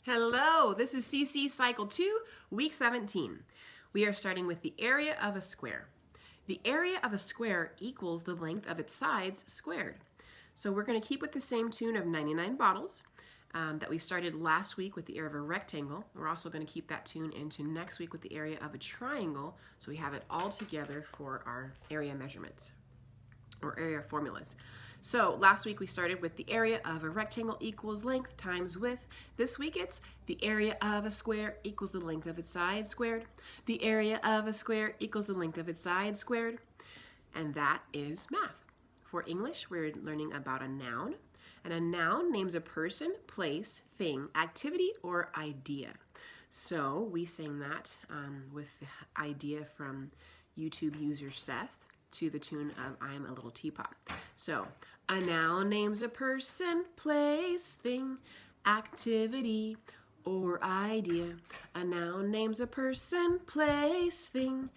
Hello, this is CC Cycle 2, Week 17. We are starting with the area of a square. The area of a square equals the length of its sides squared. So we're going to keep with the same tune of 99 bottles that we started last week with the area of a rectangle. We're also going to keep that tune into next week with the area of a triangle, so we have it all together for our area measurements or area formulas. So last week we started with the area of a rectangle equals length times width. This week it's the area of a square equals the length of its side squared. The area of a square equals the length of its side squared. And that is math. For English, we're learning about a noun. And a noun names a person, place, thing, activity, or idea. So we sang that with the idea from YouTube user Seth to the tune of I'm a Little Teapot. So a noun names a person, place, thing, activity, or idea. A noun names a person, place, thing,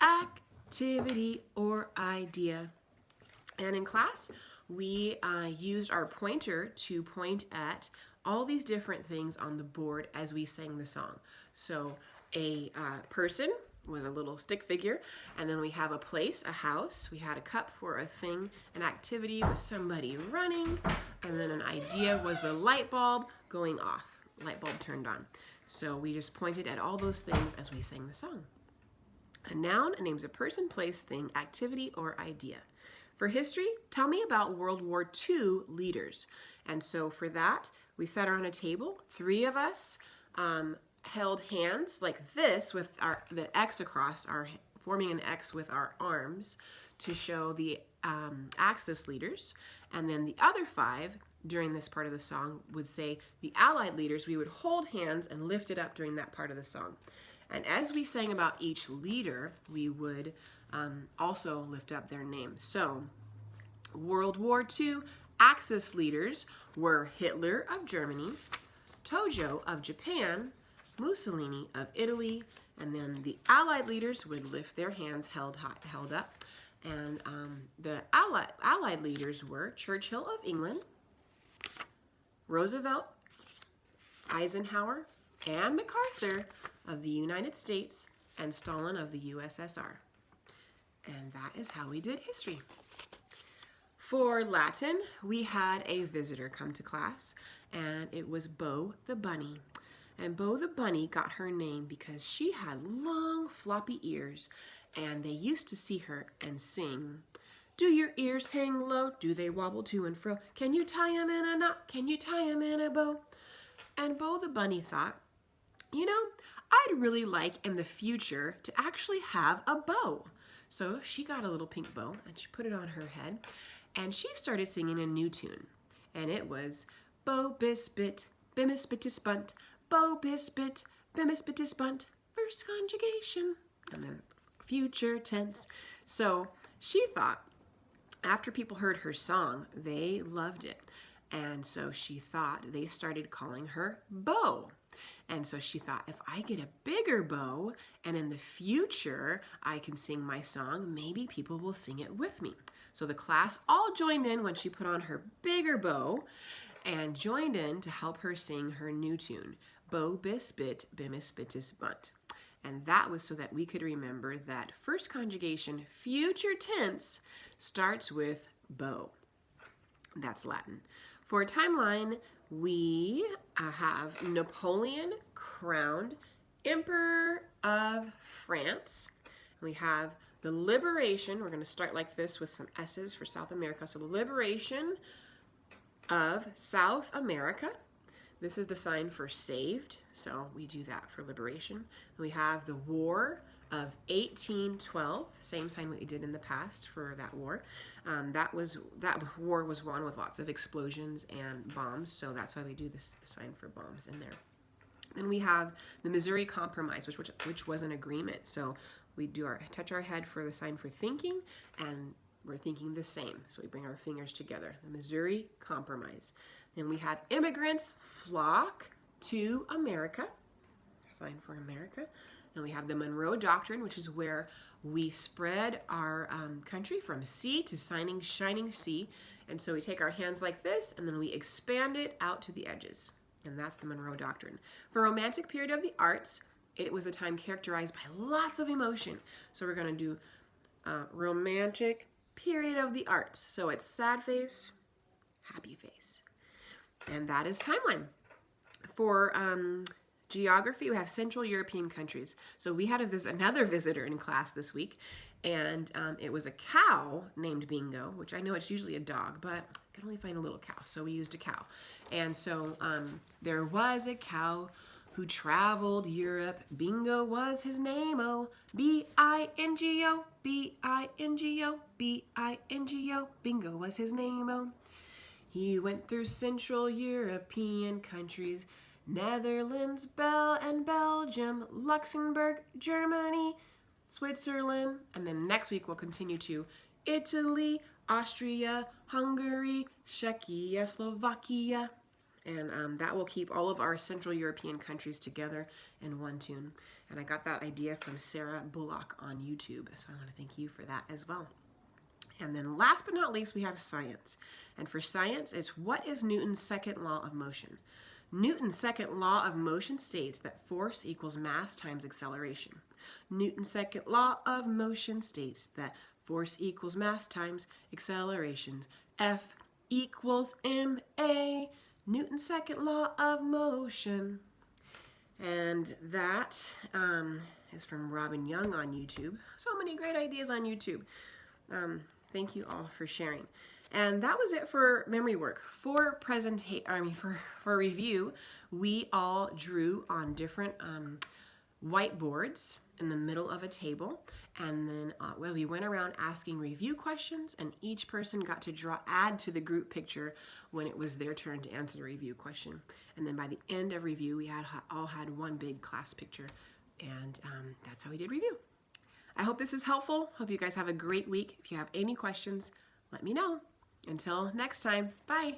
activity, or idea. And in class, we used our pointer to point at all these different things on the board as we sang the song. So a person was a little stick figure, and then we have a place, a house, we had a cup for a thing, an activity was somebody running, and then an idea was the light bulb going off, light bulb turned on. So we just pointed at all those things as we sang the song. A noun names a person, place, thing, activity, or idea. For history, tell me about World War II leaders. And so for that, we sat around a table, 3 of us, held hands like this with the X across, forming an X with our arms to show the Axis leaders. And then the other 5 during this part of the song would say the Allied leaders. We would hold hands and lift it up during that part of the song. And as we sang about each leader, we would also lift up their name. So World War II Axis leaders were Hitler of Germany, Tojo of Japan, Mussolini of Italy, and then the Allied leaders would lift their hands held up. And the Allied leaders were Churchill of England, Roosevelt, Eisenhower, and MacArthur of the United States, and Stalin of the USSR. And that is how we did history. For Latin, we had a visitor come to class, and it was Bo the Bunny. And Bo the Bunny got her name because she had long floppy ears, and they used to see her and sing, "Do your ears hang low? Do they wobble to and fro? Can you tie 'em in a knot? Can you tie 'em in a bow?" And Bo the Bunny thought, you know, I'd really like in the future to actually have a bow. So she got a little pink bow and she put it on her head, and she started singing a new tune. And it was Bo Bisbit, Bimis Bitis Bunt, Bo Bisbit, Bimis Bitis Bunt, first conjugation, and then future tense. So she thought, after people heard her song, they loved it. And so she thought they started calling her Bo. And so she thought, if I get a bigger bow and in the future I can sing my song, maybe people will sing it with me. So the class all joined in when she put on her bigger bow and joined in to help her sing her new tune, Bo Bisbit Bimis Bitis Bunt. And that was so that we could remember that first conjugation, future tense, starts with Bo. That's Latin. For a timeline, we have Napoleon crowned Emperor of France. We have the liberation. We're going to start like this with some S's for South America. So the liberation of South America. This is the sign for saved, so we do that for liberation. We have the War of 1812, same sign we did in the past for that war. That war was won with lots of explosions and bombs, so that's why we do this the sign for bombs in there. Then we have the Missouri Compromise, which was an agreement. So we do touch our head for the sign for thinking, and we're thinking the same. So we bring our fingers together. The Missouri Compromise. Then we have immigrants flock to America, sign for America. Then we have the Monroe Doctrine, which is where we spread our country from sea to shining sea. And so we take our hands like this, and then we expand it out to the edges. And that's the Monroe Doctrine. For Romantic period of the arts, it was a time characterized by lots of emotion. So we're going to do Romantic period of the arts. So it's sad face, happy face. And that is timeline. For geography, we have Central European countries. So we had another visitor in class this week, and it was a cow named Bingo, which I know it's usually a dog, but I could only find a little cow, so we used a cow. And so there was a cow who traveled Europe. Bingo was his name-o. B-I-N-G-O, B-I-N-G-O, B-I-N-G-O. Bingo was his name-o. He went through Central European countries, Netherlands, Belgium, Luxembourg, Germany, Switzerland, and then next week we'll continue to Italy, Austria, Hungary, Czechoslovakia, and that will keep all of our Central European countries together in one tune. And I got that idea from Sarah Bullock on YouTube, so I want to thank you for that as well. And then last but not least, we have science. And for science, it's what is Newton's second law of motion? Newton's second law of motion states that force equals mass times acceleration. Newton's second law of motion states that force equals mass times acceleration. F equals ma. Newton's second law of motion. And that is from Robin Young on YouTube. So many great ideas on YouTube. Thank you all for sharing. And that was it for memory work. For review, we all drew on different whiteboards in the middle of a table, and then we went around asking review questions, and each person got to add to the group picture when it was their turn to answer the review question. And then by the end of review, we all had one big class picture, and that's how we did review. I hope this is helpful. Hope you guys have a great week. If you have any questions, let me know. Until next time, bye.